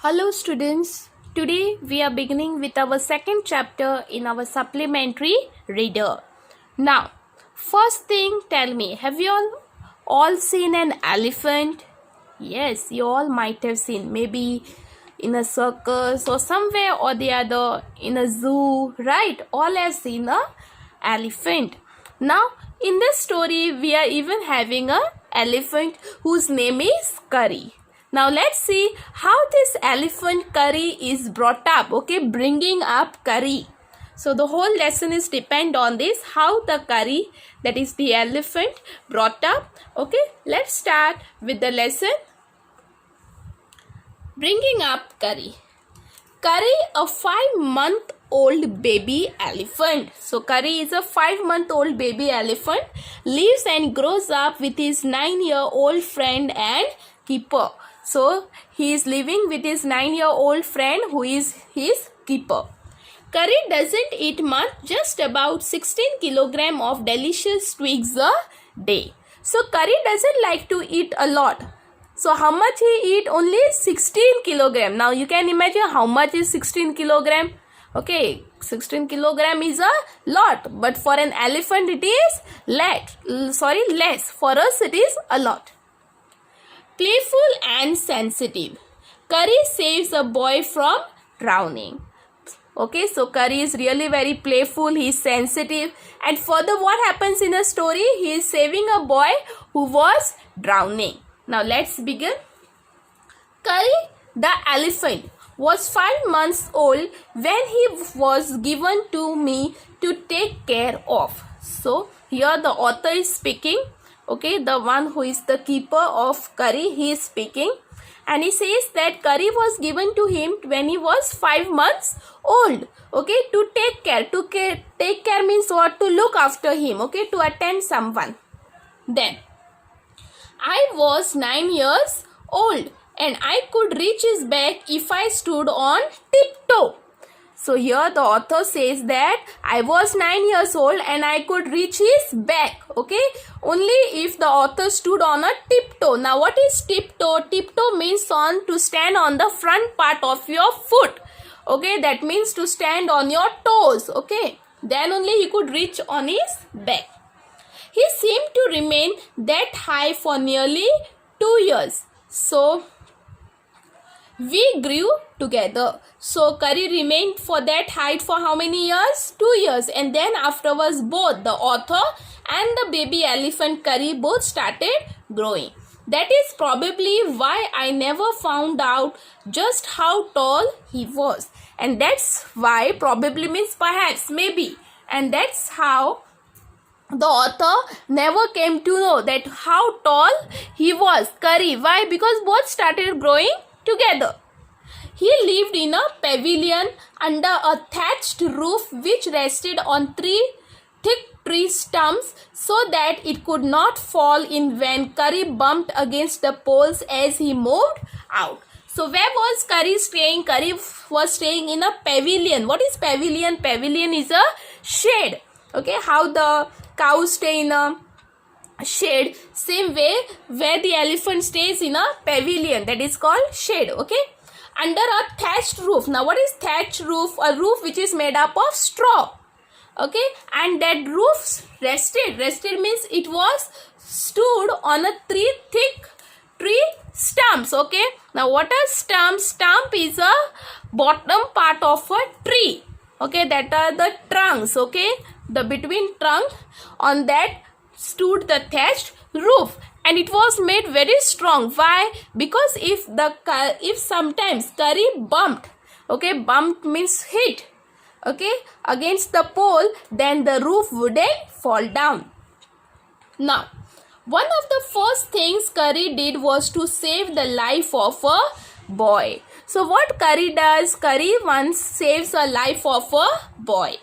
Hello students, today we are beginning with our second chapter in our supplementary reader. Now, first thing, tell me, have you all seen an elephant? Yes, you all might have seen, maybe in a circus or somewhere or the other, in a zoo, right? All have seen a elephant. Now, in this story, we are even having a elephant whose name is Curry. Now let's see how this elephant Curry is brought up, okay, bringing up Curry. So the whole lesson is depend on this, how the Curry, that is the elephant, brought up. Okay, let's start with the lesson. Bringing up Curry. Curry, a 5-month-old baby elephant. So Curry is a 5-month-old baby elephant, lives and grows up with his 9-year-old friend and keeper. So he is living with his 9-year-old friend who is his keeper. Curry doesn't eat much, just about 16 kilograms of delicious twigs a day. So Curry doesn't like to eat a lot. So how much he eat? Only 16 kilograms. Now you can imagine how much is 16 kilograms. Okay, 16 kilograms is a lot, but for an elephant it is less. For us it is a lot. Playful and sensitive. Curry saves a boy from drowning. Okay, so Curry is really very playful, he is sensitive, and further what happens in the story? He is saving a boy who was drowning. Now let's begin. Curry the elephant was 5 months old when he was given to me to take care of. So here the author is speaking. Okay, the one who is the keeper of Curry, he is speaking, and he says that Curry was given to him when he was 5 months old. Okay, to take care. Take care means what? To look after him. Okay, to attend someone. Then I was 9 years old and I could reach his back if I stood on tiptoe. So here the author says that I was 9 years old and I could reach his back. Okay, only if the author stood on a tiptoe. Now what is tiptoe? Tiptoe means to stand on the front part of your foot. Okay, that means to stand on your toes. Okay, then only he could reach on his back. He seemed to remain that high for nearly 2 years. So we grew together. So Curry remained for that height for how many years? 2 years. And then afterwards both the author and the baby elephant Curry both started growing. That is probably why I never found out just how tall he was. And that's why, probably means perhaps, maybe. And that's how the author never came to know that how tall he was, Curry. Why? Because both started growing together. He lived in a pavilion under a thatched roof which rested on 3 thick tree stumps so that it could not fall in when Curry bumped against the poles as he moved out. So where was Curry staying? Curry was staying in a pavilion. What is pavilion? Pavilion is a shade. Okay, how the cows stay in a shade, same way where the elephant stays in a pavilion, that is called shade. Okay, under a thatched roof. Now what is thatched roof? A roof which is made up of straw. Okay, and that roof rested means it was stood on a 3 thick tree stumps. Okay, now what are stumps? Stump is a bottom part of a tree. Okay, that are the trunks. Okay, the between trunk, on that stood the thatched roof, and it was made very strong. Why? Because if sometimes Curry bumped, okay, bumped means hit, okay, against the pole, then the roof wouldn't fall down. Now one of the first things Curry did was to save the life of a boy. So what Curry does? Curry once saves a life of a boy.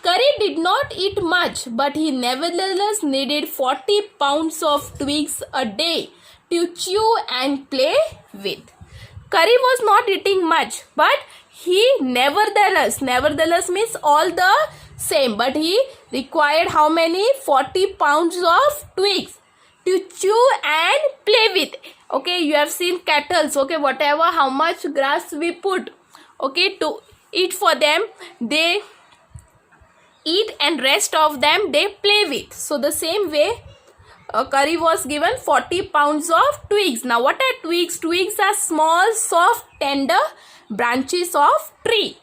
Curry did not eat much, but he nevertheless needed 40 pounds of twigs a day to chew and play with. Curry was not eating much, but he nevertheless means all the same, but he required how many? 40 pounds of twigs to chew and play with. Okay, you have seen cattle. Okay, whatever, how much grass we put, okay, to eat for them, they eat, and rest of them they play with. So the same way, curry was given 40 pounds of twigs. Now what are twigs? Twigs are small, soft, tender branches of tree.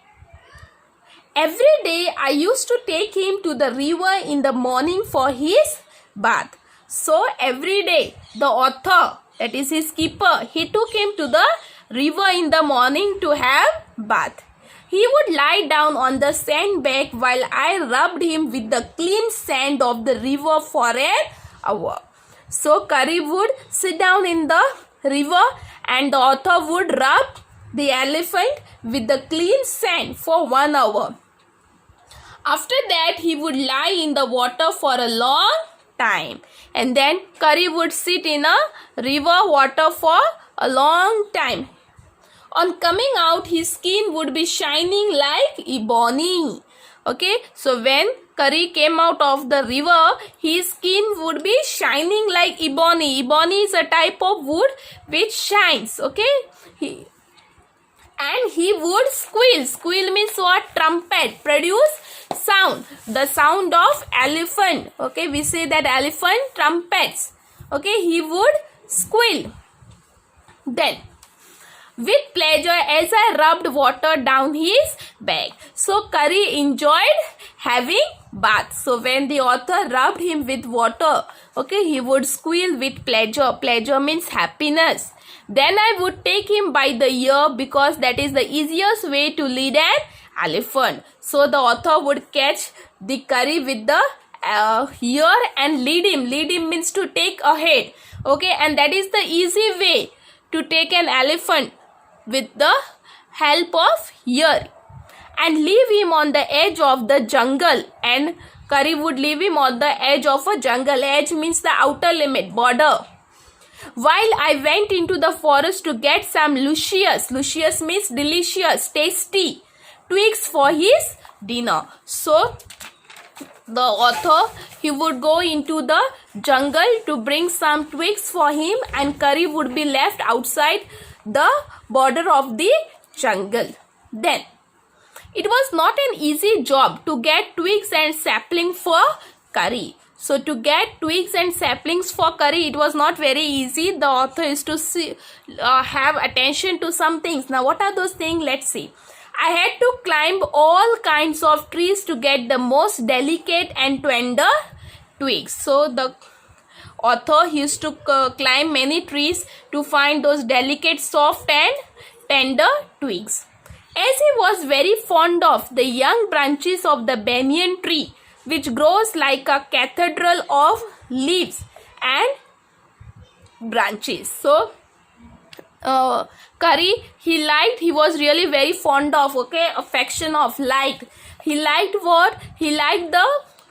Every day I used to take him to the river in the morning for his bath. So every day the author, that is his keeper, he took him to the river in the morning to have bath. He would lie down on the sandbank while I rubbed him with the clean sand of the river for an hour. So Curry would sit down in the river and the author would rub the elephant with the clean sand for 1 hour. After that, he would lie in the water for a long time, and then Curry would sit in a river water for a long time. On coming out, his skin would be shining like ebony. Okay, so when Curry came out of the river, his skin would be shining like ebony. Ebony is a type of wood which shines. Okay, and he would squeal. Squeal means what? Trumpet. Produce sound. The sound of elephant. Okay, we say that elephant trumpets. Okay, he would squeal. Then, with pleasure, as I rubbed water down his back. So Curry enjoyed having bath. So when the author rubbed him with water, okay, he would squeal with pleasure. Pleasure means happiness. Then I would take him by the ear because that is the easiest way to lead an elephant. So the author would catch the Curry with the ear and lead him. Lead him means to take ahead. Okay, and that is the easy way to take an elephant, with the help of ear, and leave him on the edge of the jungle. And Curry would leave him on the edge of a jungle. Edge means the outer limit, border. While I went into the forest to get some luscious means delicious, tasty twigs for his dinner. So the author, he would go into the jungle to bring some twigs for him, and Curry would be left outside the border of the jungle. Then it was not an easy job to get twigs and sapling for Curry. So to get twigs and saplings for Curry, it was not very easy. The author is to have attention to some things. Now what are those things? Let's see. I had to climb all kinds of trees to get the most delicate and tender twigs. So the author used to climb many trees to find those delicate, soft and tender twigs. As he was very fond of the young branches of the banyan tree, which grows like a cathedral of leaves and branches. So Curry, he was really very fond of, okay, affection of, liked. He liked what? He liked the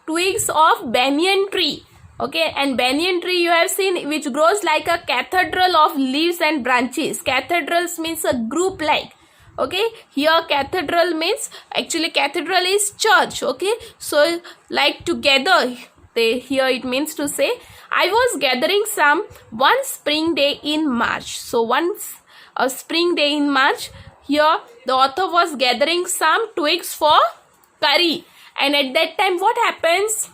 twigs of banyan tree. Okay, and banyan tree you have seen, which grows like a cathedral of leaves and branches. Cathedrals means a group like. Okay, here cathedral means, actually cathedral is church. Okay, so like together, here it means to say, I was gathering some one spring day in March. So a spring day in March, here the author was gathering some twigs for Curry. And at that time what happens?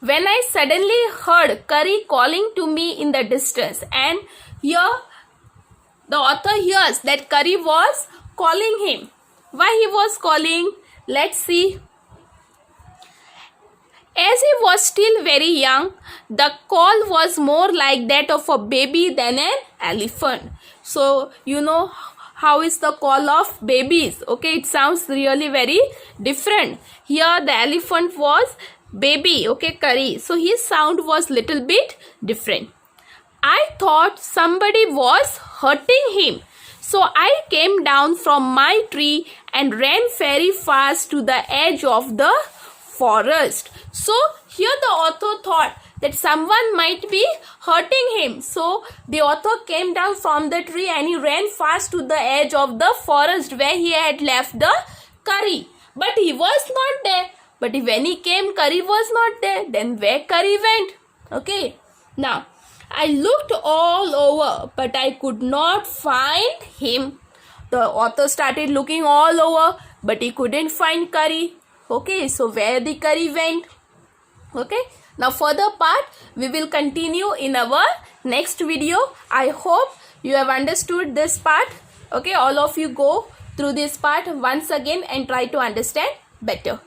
When I suddenly heard Curry calling to me in the distance, and here the author hears that Curry was calling him. Why he was calling? Let's see. As he was still very young, the call was more like that of a baby than an elephant. So, you know how is the call of babies. Okay, it sounds really very different. Here the elephant was baby, okay, Curry. So his sound was little bit different. I thought somebody was hurting him. So I came down from my tree and ran very fast to the edge of the forest. So here the author thought that someone might be hurting him. So the author came down from the tree and he ran fast to the edge of the forest where he had left the Curry. But he was not there. But when he came, Curry was not there. Then where Curry went? Okay, now I looked all over, but I could not find him. The author started looking all over, but he couldn't find Curry. Okay, so where the Curry went? Okay, now further part we will continue in our next video. I hope you have understood this part. Okay, all of you go through this part once again and try to understand better.